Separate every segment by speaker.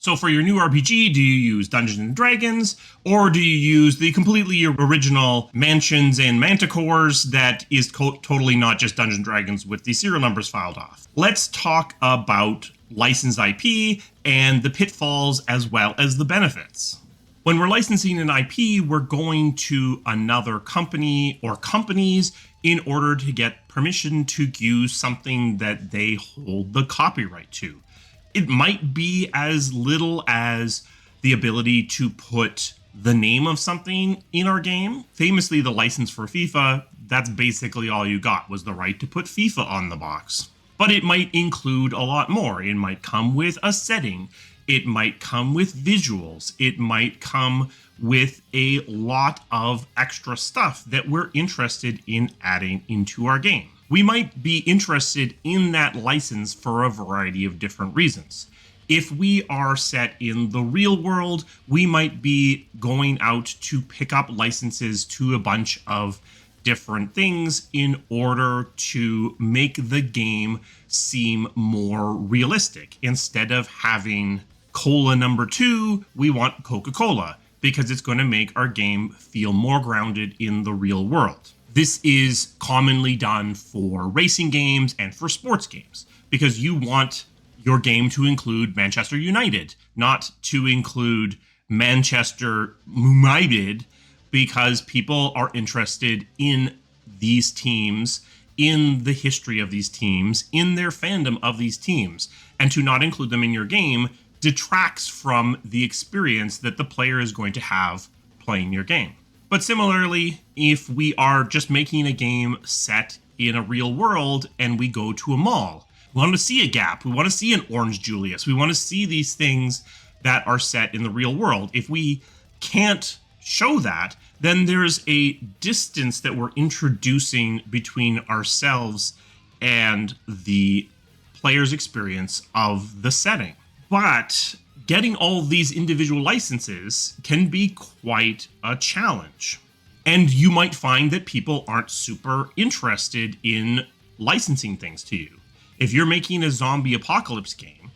Speaker 1: So for your new RPG, do you use Dungeons and Dragons, or do you use the completely original Mansions and Manticores that is totally not just Dungeons and Dragons with the serial numbers filed off? Let's talk about licensed IP and the pitfalls as well as the benefits. When we're licensing an IP, we're going to another company or companies in order to get permission to use something that they hold the copyright to. It might be as little as the ability to put the name of something in our game. Famously, the license for FIFA, that's basically all you got, was the right to put FIFA on the box. But it might include a lot more. It might come with a setting. It might come with visuals. It might come with a lot of extra stuff that we're interested in adding into our game. We might be interested in that license for a variety of different reasons. If we are set in the real world, we might be going out to pick up licenses to a bunch of different things in order to make the game seem more realistic. Instead of having cola number 2, we want Coca-Cola because it's going to make our game feel more grounded in the real world. This is commonly done for racing games and for sports games because you want your game to include Manchester United, not to include Manchester United, because people are interested in these teams, in the history of these teams, in their fandom of these teams. And to not include them in your game detracts from the experience that the player is going to have playing your game. But similarly, if we are just making a game set in a real world and we go to a mall, we want to see a Gap, we want to see an Orange Julius, we want to see these things that are set in the real world. If we can't show that, then there's a distance that we're introducing between ourselves and the player's experience of the setting. But getting all these individual licenses can be quite a challenge. And you might find that people aren't super interested in licensing things to you. If you're making a zombie apocalypse game,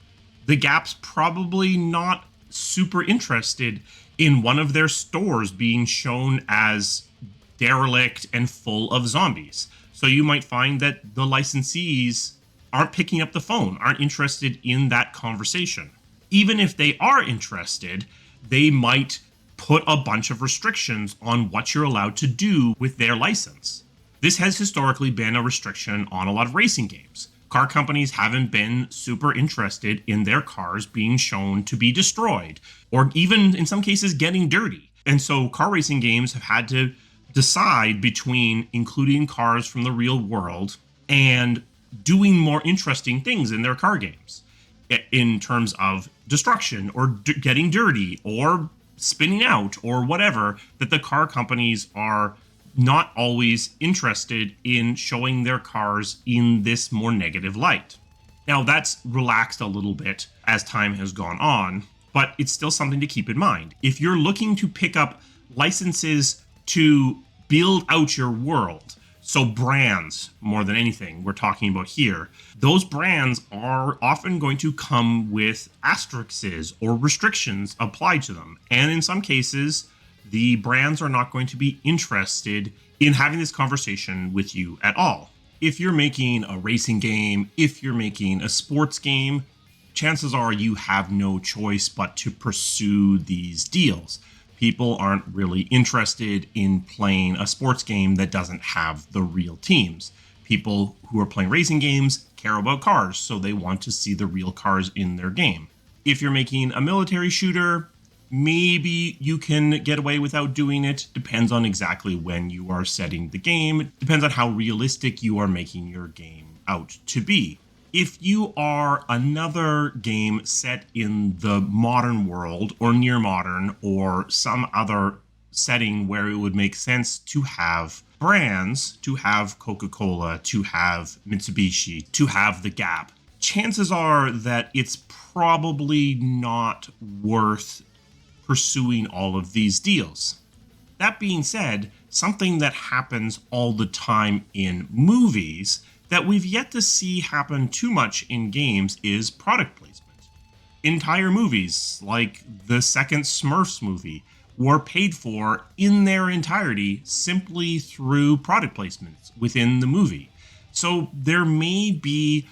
Speaker 1: the Gap's probably not super interested in one of their stores being shown as derelict and full of zombies. So you might find that the licensees aren't picking up the phone, aren't interested in that conversation. Even if they are interested, they might put a bunch of restrictions on what you're allowed to do with their license. This has historically been a restriction on a lot of racing games. Car companies haven't been super interested in their cars being shown to be destroyed, or even in some cases getting dirty. And so car racing games have had to decide between including cars from the real world and doing more interesting things in their car games in terms of destruction or getting dirty or spinning out or whatever, that the car companies are not always interested in showing their cars in this more negative light. Now, that's relaxed a little bit as time has gone on, but it's still something to keep in mind. If you're looking to pick up licenses to build out your world, so brands more than anything we're talking about here, those brands are often going to come with asterisks or restrictions applied to them. And in some cases, the brands are not going to be interested in having this conversation with you at all. If you're making a racing game, if you're making a sports game, chances are you have no choice but to pursue these deals. People aren't really interested in playing a sports game that doesn't have the real teams. People who are playing racing games care about cars, so they want to see the real cars in their game. If you're making a military shooter, maybe you can get away without doing it. Depends on exactly when you are setting the game. It depends on how realistic you are making your game out to be. If you are another game set in the modern world or near modern or some other setting where it would make sense to have brands, to have Coca-Cola, to have Mitsubishi, to have the Gap, chances are that it's probably not worth pursuing all of these deals. That being said, something that happens all the time in movies that we've yet to see happen too much in games is product placement. entire movies, like the second Smurfs movie, were paid for in their entirety simply through product placements within the movie. So there may be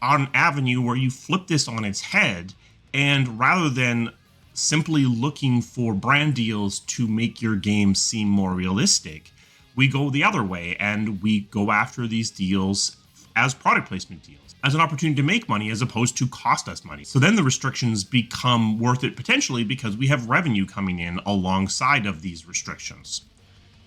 Speaker 1: an avenue where you flip this on its head, and rather than simply looking for brand deals to make your game seem more realistic, we go the other way and we go after these deals as product placement deals, as an opportunity to make money as opposed to cost us money. So then the restrictions become worth it potentially because we have revenue coming in alongside of these restrictions.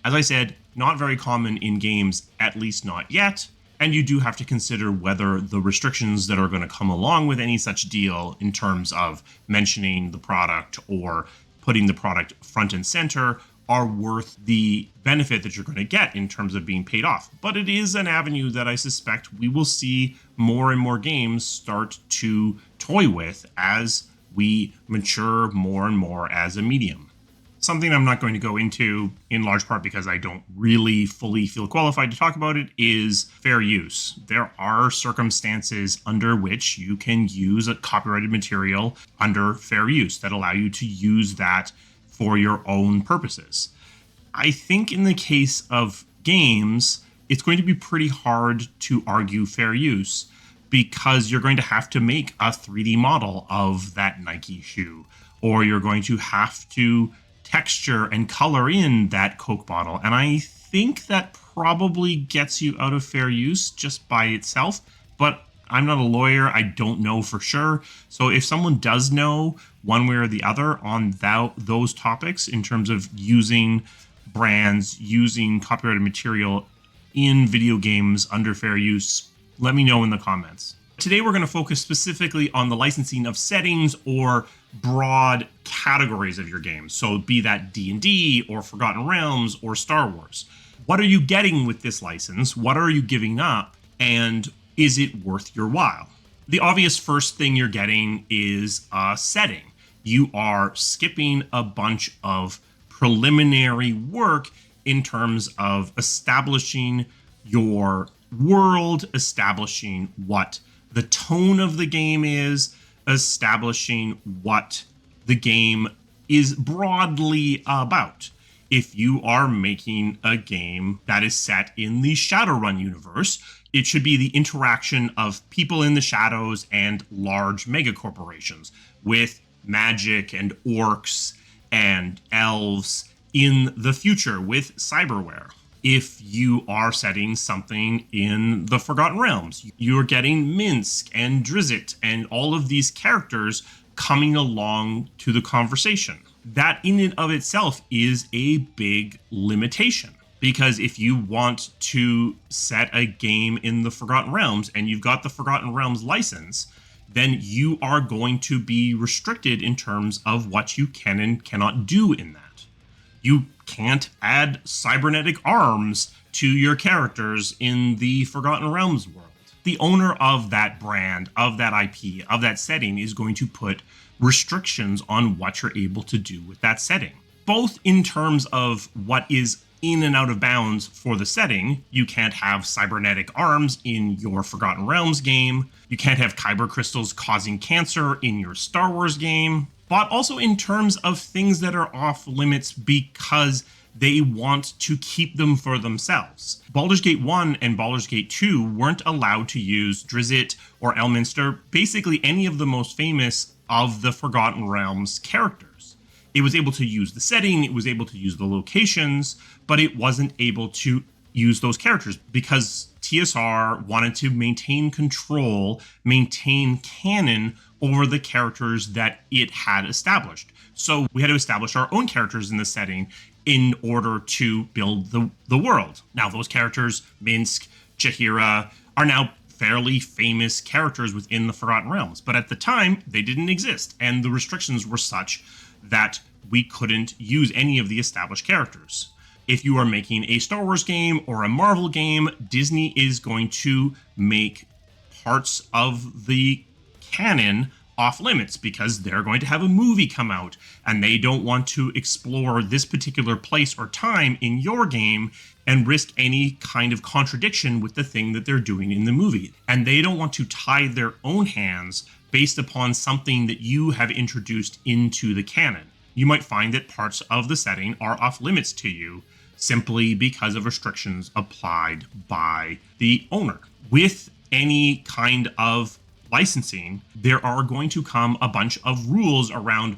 Speaker 1: As I said, not very common in games, at least not yet. And you do have to consider whether the restrictions that are going to come along with any such deal in terms of mentioning the product or putting the product front and center are worth the benefit that you're going to get in terms of being paid off. But it is an avenue that I suspect we will see more and more games start to toy with as we mature more and more as a medium. Something I'm not going to go into, in large part because I don't really fully feel qualified to talk about it, is fair use. There are circumstances under which you can use a copyrighted material under fair use that allow you to use that for your own purposes. I think in the case of games, it's going to be pretty hard to argue fair use because you're going to have to make a 3D model of that Nike shoe, or you're going to have to texture and color in that Coke bottle. And I think that probably gets you out of fair use just by itself. But I'm not a lawyer. I don't know for sure. So if someone does know one way or the other on those topics in terms of using brands, using copyrighted material in video games under fair use, let me know in the comments. Today, we're going to focus specifically on the licensing of settings or broad categories of your game. So be that D&D or Forgotten Realms or Star Wars. What are you getting with this license? What are you giving up? And is it worth your while? The obvious first thing you're getting is a setting. You are skipping a bunch of preliminary work in terms of establishing your world, establishing what the tone of the game is, establishing what the game is broadly about. If you are making a game that is set in the Shadowrun universe, it should be the interaction of people in the shadows and large megacorporations with magic and orcs and elves in the future with cyberware. If you are setting something in the Forgotten Realms, you're getting Minsk and Drizzt and all of these characters coming along to the conversation. That in and of itself is a big limitation. Because if you want to set a game in the Forgotten Realms and you've got the Forgotten Realms license, then you are going to be restricted in terms of what you can and cannot do in that. You can't add cybernetic arms to your characters in the Forgotten Realms world. The owner of that brand, of that IP, of that setting is going to put restrictions on what you're able to do with that setting. Both in terms of what is in and out of bounds for the setting. You can't have cybernetic arms in your Forgotten Realms game. You can't have kyber crystals causing cancer in your Star Wars game. But also in terms of things that are off limits because they want to keep them for themselves. Baldur's Gate 1 and Baldur's Gate 2 weren't allowed to use Drizzt or Elminster, basically any of the most famous of the Forgotten Realms characters. It was able to use the setting, it was able to use the locations, but it wasn't able to use those characters because TSR wanted to maintain control, maintain canon over the characters that it had established. So we had to establish our own characters in the setting in order to build the world. Now, those characters, Minsk, Chihira, are now fairly famous characters within the Forgotten Realms. But at the time, they didn't exist, and the restrictions were such that we couldn't use any of the established characters. If you are making a Star Wars game or a Marvel game, Disney is going to make parts of the canon off limits because they're going to have a movie come out and they don't want to explore this particular place or time in your game and risk any kind of contradiction with the thing that they're doing in the movie. And they don't want to tie their own hands based upon something that you have introduced into the canon. You might find that parts of the setting are off limits to you simply because of restrictions applied by the owner. With any kind of licensing, there are going to come a bunch of rules around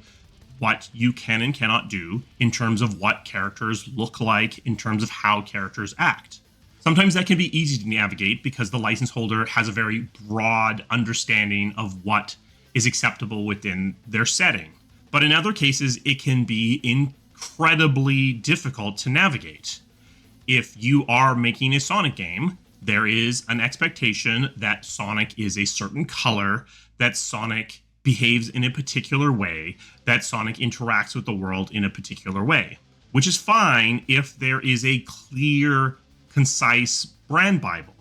Speaker 1: what you can and cannot do in terms of what characters look like, in terms of how characters act. Sometimes that can be easy to navigate because the license holder has a very broad understanding of what is acceptable within their setting. But in other cases, it can be incredibly difficult to navigate. If you are making a Sonic game, there is an expectation that Sonic is a certain color, that Sonic behaves in a particular way, that Sonic interacts with the world in a particular way, which is fine if there is a clear, concise brand Bible.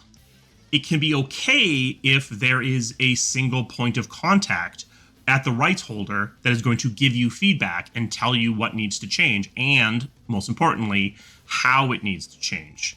Speaker 1: It can be okay if there is a single point of contact at the rights holder that is going to give you feedback and tell you what needs to change, and most importantly, how it needs to change.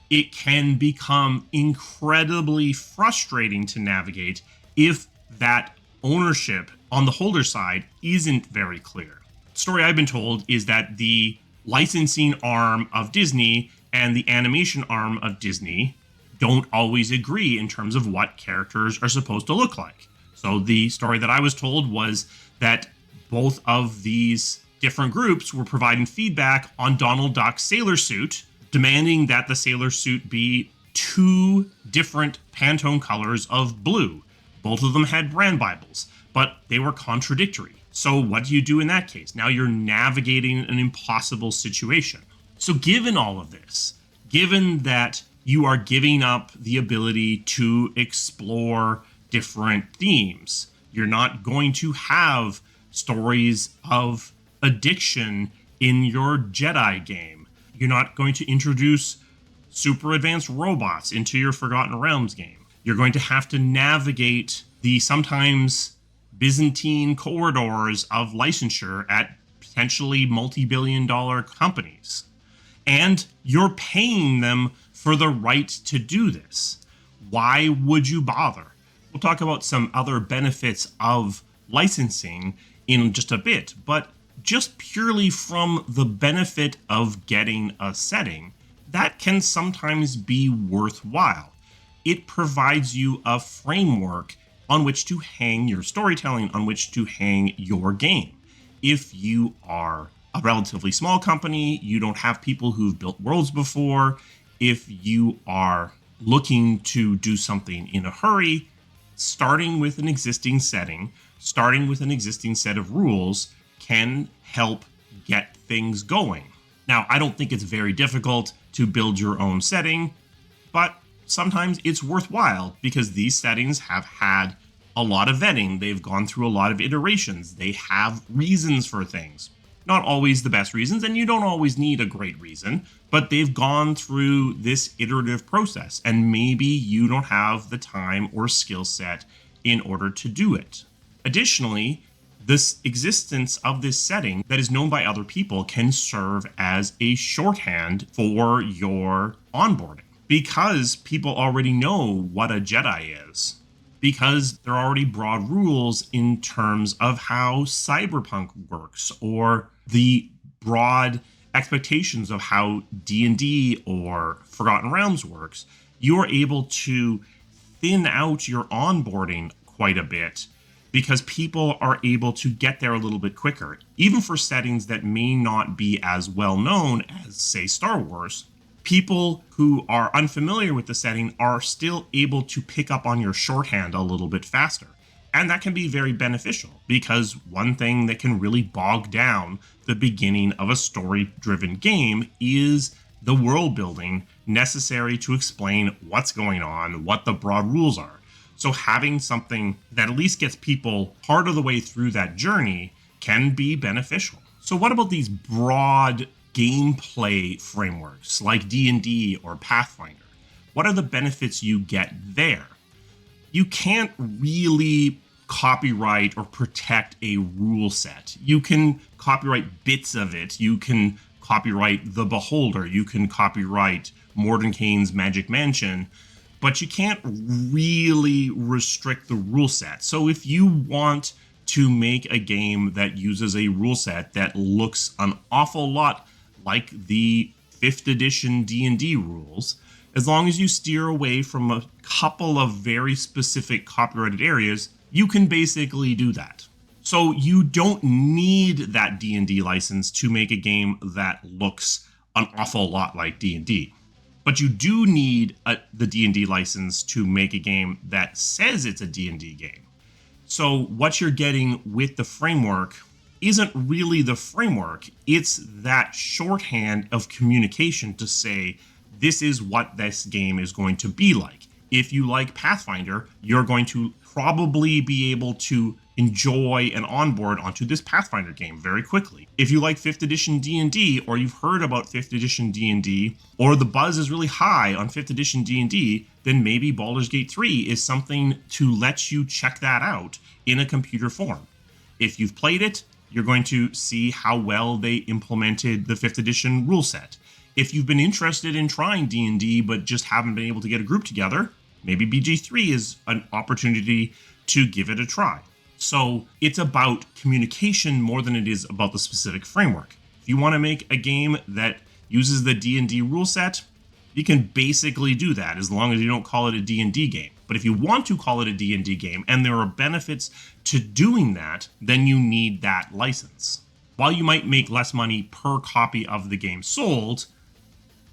Speaker 1: It can become incredibly frustrating to navigate if that ownership on the holder side isn't very clear. The story I've been told is that the licensing arm of Disney and the animation arm of Disney don't always agree in terms of what characters are supposed to look like. So the story that I was told was that both of these different groups were providing feedback on Donald Duck's sailor suit, demanding that the sailor suit be 2 different Pantone colors of blue. Both of them had brand Bibles, but they were contradictory. So what do you do in that case? Now you're navigating an impossible situation. So given all of this, given that you are giving up the ability to explore different themes, you're not going to have stories of addiction in your Jedi game. You're not going to introduce super advanced robots into your Forgotten Realms game. You're going to have to navigate the sometimes Byzantine corridors of licensure at potentially multi-billion-dollar companies. And you're paying them for the right to do this. Why would you bother? We'll talk about some other benefits of licensing in just a bit, but just purely from the benefit of getting a setting, that can sometimes be worthwhile. It provides you a framework on which to hang your storytelling, on which to hang your game. If you are a relatively small company, you don't have people who've built worlds before, if you are looking to do something in a hurry, starting with an existing setting, starting with an existing set of rules can help get things going. Now, I don't think it's very difficult to build your own setting, but sometimes it's worthwhile because these settings have had a lot of vetting. They've gone through a lot of iterations. They have reasons for things. Not always the best reasons, and you don't always need a great reason, but they've gone through this iterative process, and maybe you don't have the time or skill set in order to do it. Additionally, this existence of this setting that is known by other people can serve as a shorthand for your onboarding because people already know what a Jedi is, because there are already broad rules in terms of how cyberpunk works or the broad expectations of how D&D or Forgotten Realms works. You are able to thin out your onboarding quite a bit because people are able to get there a little bit quicker, even for settings that may not be as well known as, say, Star Wars. People who are unfamiliar with the setting are still able to pick up on your shorthand a little bit faster. And that can be very beneficial because one thing that can really bog down the beginning of a story-driven game is the world building necessary to explain what's going on, what the broad rules are. So having something that at least gets people part of the way through that journey can be beneficial. So what about these broad gameplay frameworks like D&D or Pathfinder? What are the benefits you get there? You can't really copyright or protect a rule set. You can copyright bits of it. You can copyright The Beholder. You can copyright Mordenkainen's Magic Mansion. but you can't really restrict the rule set. So if you want to make a game that uses a rule set that looks an awful lot like the 5th edition D&D rules, as long as you steer away from a couple of very specific copyrighted areas, you can basically do that. So you don't need that D&D license to make a game that looks an awful lot like D&D. But you do need the D&D license to make a game that says it's a D&D game. So what you're getting with the framework isn't really the framework. It's that shorthand of communication to say, this is what this game is going to be like. If you like Pathfinder, you're going to probably be able to enjoy and onboard onto this Pathfinder game very quickly. If you like 5th edition D&D, or you've heard about 5th edition D&D, or the buzz is really high on 5th edition D&D, then maybe Baldur's Gate 3 is something to let you check that out in a computer form. If you've played it, you're going to see how well they implemented the 5th edition rule set. If you've been interested in trying D&D but just haven't been able to get a group together, maybe BG3 is an opportunity to give it a try. So it's about communication more than it is about the specific framework. If you want to make a game that uses the D&D rule set, you can basically do that as long as you don't call it a D&D game. But if you want to call it a D&D game and there are benefits to doing that, then you need that license. While you might make less money per copy of the game sold,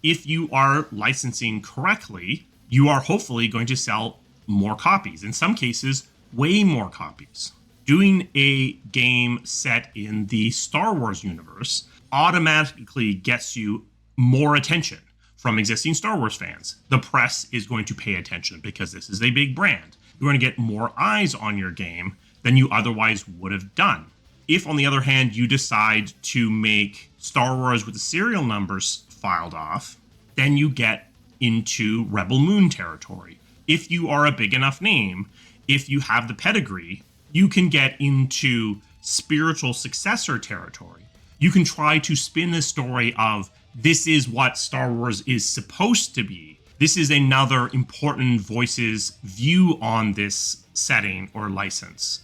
Speaker 1: if you are licensing correctly, you are hopefully going to sell more copies. In some cases, way more copies. Doing a game set in the Star Wars universe automatically gets you more attention from existing Star Wars fans. The press is going to pay attention because this is a big brand. You're going to get more eyes on your game than you otherwise would have done. If, on the other hand, you decide to make Star Wars with the serial numbers filed off, then you get into Rebel Moon territory. If you are a big enough name, if you have the pedigree, you can get into spiritual successor territory. You can try to spin the story of, this is what Star Wars is supposed to be. This is another important voice's view on this setting or license.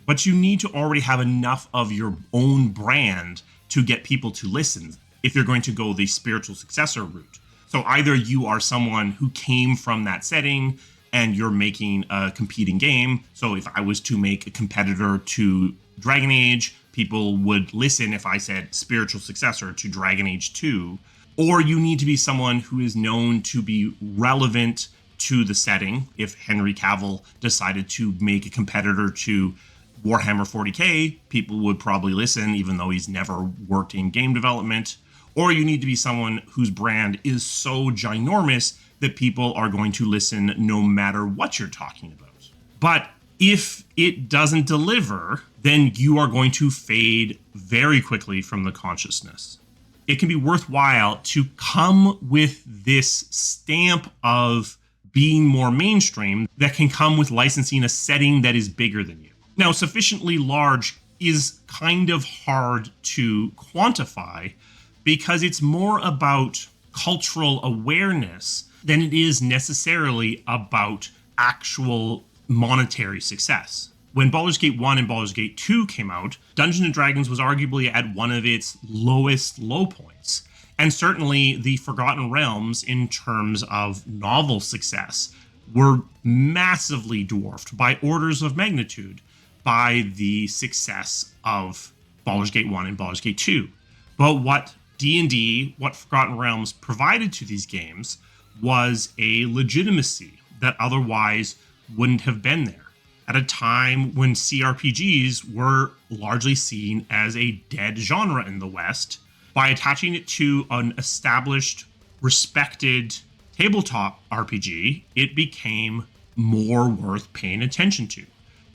Speaker 1: But you need to already have enough of your own brand to get people to listen if you're going to go the spiritual successor route. So either you are someone who came from that setting and you're making a competing game. So if I was to make a competitor to Dragon Age, people would listen if I said spiritual successor to Dragon Age 2. Or you need to be someone who is known to be relevant to the setting. If Henry Cavill decided to make a competitor to Warhammer 40K, people would probably listen even though he's never worked in game development. Or you need to be someone whose brand is so ginormous that people are going to listen no matter what you're talking about. But if it doesn't deliver, then you are going to fade very quickly from the consciousness. It can be worthwhile to come with this stamp of being more mainstream that can come with licensing a setting that is bigger than you. Now, sufficiently large is kind of hard to quantify because it's more about cultural awareness than it is necessarily about actual monetary success. When Baldur's Gate 1 and Baldur's Gate 2 came out, Dungeons & Dragons was arguably at one of its lowest low points. And certainly the Forgotten Realms, in terms of novel success, were massively dwarfed by orders of magnitude by the success of Baldur's Gate 1 and Baldur's Gate 2. But what D&D, what Forgotten Realms provided to these games was a legitimacy that otherwise wouldn't have been there. At a time when CRPGs were largely seen as a dead genre in the West, by attaching it to an established, respected tabletop RPG, it became more worth paying attention to.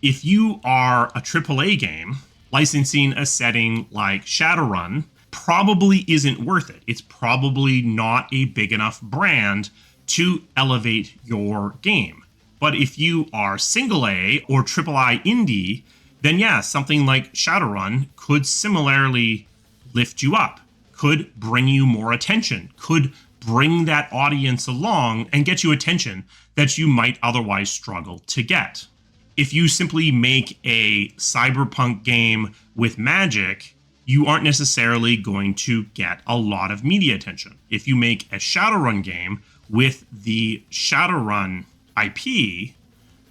Speaker 1: If you are a AAA game, licensing a setting like Shadowrun probably isn't worth it. It's probably not a big enough brand to elevate your game. But if you are single A or AAA indie, then yeah, something like Shadowrun could similarly lift you up, could bring you more attention, could bring that audience along and get you attention that you might otherwise struggle to get. If you simply make a cyberpunk game with magic, you aren't necessarily going to get a lot of media attention. If you make a Shadowrun game with the Shadowrun IP,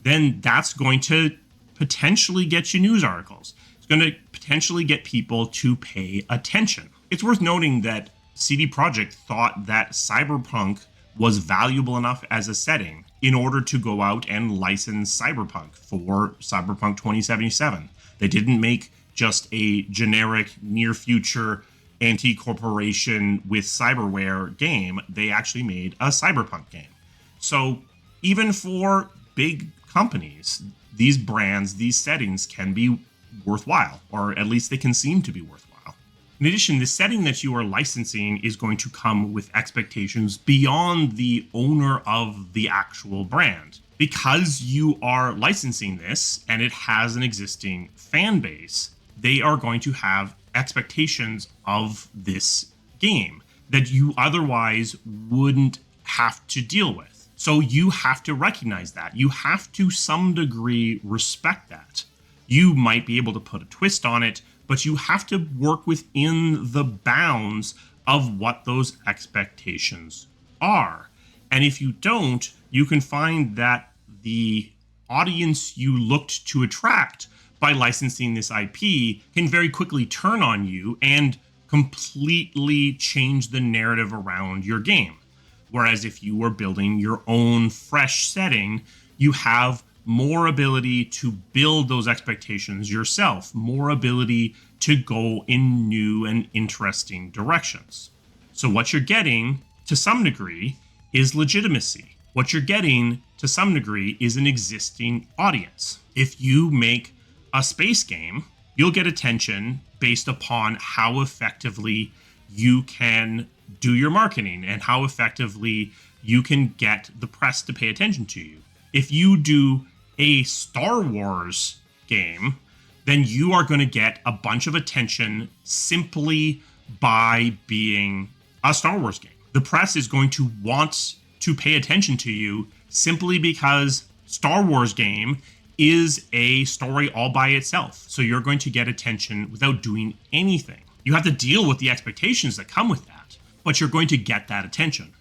Speaker 1: then that's going to potentially get you news articles. It's going to potentially get people to pay attention. It's worth noting that CD Projekt thought that cyberpunk was valuable enough as a setting in order to go out and license Cyberpunk for Cyberpunk 2077. They didn't make just a generic near future anti-corporation with cyberware game. They actually made a Cyberpunk game. So even for big companies, these brands, these settings can be worthwhile, or at least they can seem to be worthwhile. In addition, the setting that you are licensing is going to come with expectations beyond the owner of the actual brand. Because you are licensing this and it has an existing fan base, they are going to have expectations of this game that you otherwise wouldn't have to deal with. So you have to recognize that. You have to some degree respect that. You might be able to put a twist on it, but you have to work within the bounds of what those expectations are. And if you don't, you can find that the audience you looked to attract by licensing this IP can very quickly turn on you and completely change the narrative around your game. Whereas if you were building your own fresh setting, you have more ability to build those expectations yourself, more ability to go in new and interesting directions. So what you're getting to some degree is legitimacy. What you're getting to some degree is an existing audience. If you make a space game, you'll get attention based upon how effectively you can do your marketing and how effectively you can get the press to pay attention to you. If you do a Star Wars game, then you are going to get a bunch of attention simply by being a Star Wars game. The press is going to want to pay attention to you simply because Star Wars game is a story all by itself. So you're going to get attention without doing anything. You have to deal with the expectations that come with that, but you're going to get that attention.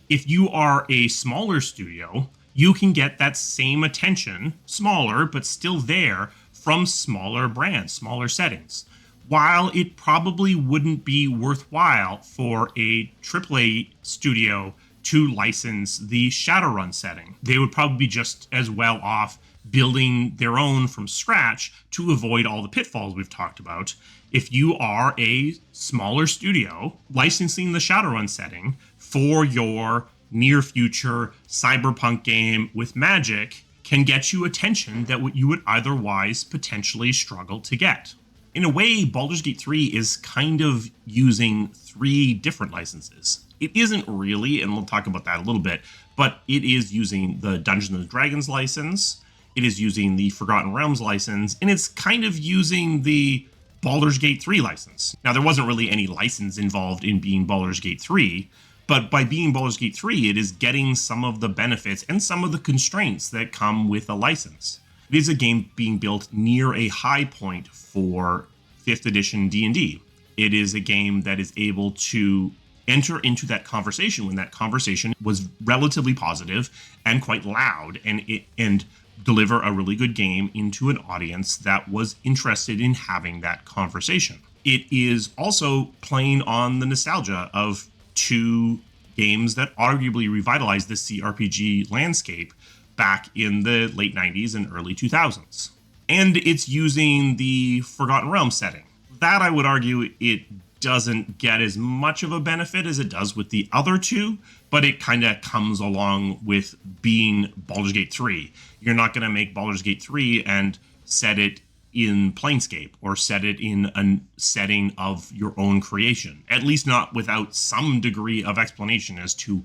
Speaker 1: If you are a smaller studio, you can get that same attention, smaller, but still there, from smaller brands, smaller settings. While it probably wouldn't be worthwhile for a AAA studio to license the Shadowrun setting, they would probably be just as well off building their own from scratch to avoid all the pitfalls we've talked about. If you are a smaller studio, licensing the Shadowrun setting for your near future cyberpunk game with magic can get you attention that you would otherwise potentially struggle to get. In a way, Baldur's Gate 3 is kind of using 3 different licenses. It isn't really, and we'll talk about that a little bit, but it is using the Dungeons and Dragons license, it is using the Forgotten Realms license, and it's kind of using the Baldur's Gate 3 license. Now, there wasn't really any license involved in being Baldur's Gate 3, but by being Baldur's Gate 3, it is getting some of the benefits and some of the constraints that come with a license. It is a game being built near a high point for 5th edition D&D. It is a game that is able to enter into that conversation when that conversation was relatively positive and quite loud, and deliver a really good game into an audience that was interested in having that conversation. It is also playing on the nostalgia of 2 games that arguably revitalized the CRPG landscape back in the late 90s and early 2000s. And it's using the Forgotten Realms setting. That, I would argue, it doesn't get as much of a benefit as it does with the other 2, but it kind of comes along with being Baldur's Gate 3. You're not going to make Baldur's Gate 3 and set it in Planescape or set it in a setting of your own creation, at least not without some degree of explanation as to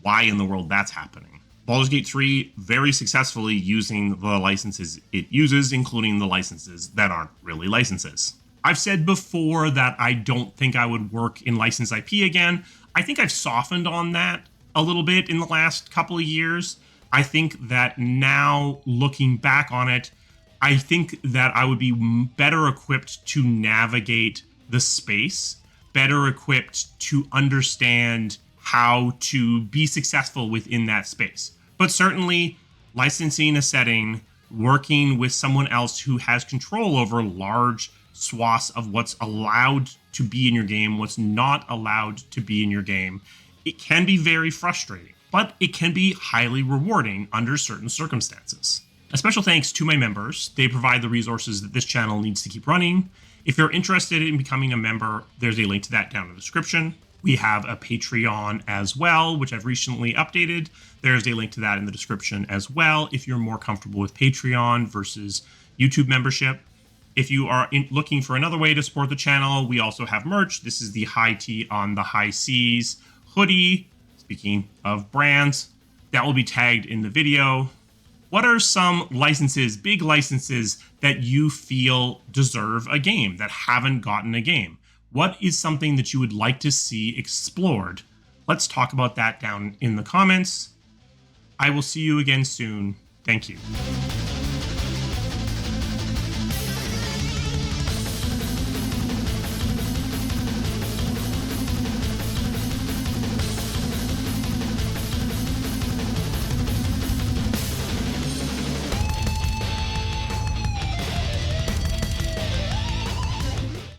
Speaker 1: why in the world that's happening. Baldur's Gate 3 very successfully using the licenses it uses, including the licenses that aren't really licenses. I've said before that I don't think I would work in licensed IP again. I think I've softened on that a little bit in the last couple of years. I think that now, looking back on it, I think that I would be better equipped to navigate the space, better equipped to understand how to be successful within that space. But certainly, licensing a setting, working with someone else who has control over large swaths of what's allowed to be in your game, what's not allowed to be in your game, it can be very frustrating, but it can be highly rewarding under certain circumstances. A special thanks to my members. They provide the resources that this channel needs to keep running. If you're interested in becoming a member, there's a link to that down in the description. We have a Patreon as well, which I've recently updated. There's a link to that in the description as well, if you're more comfortable with Patreon versus YouTube membership. If you are looking for another way to support the channel, we also have merch. This is the High Tea on the High Seas hoodie. Speaking of brands, that will be tagged in the video. What are some licenses, big licenses, that you feel deserve a game, that haven't gotten a game? What is something that you would like to see explored? Let's talk about that down in the comments. I will see you again soon. Thank you.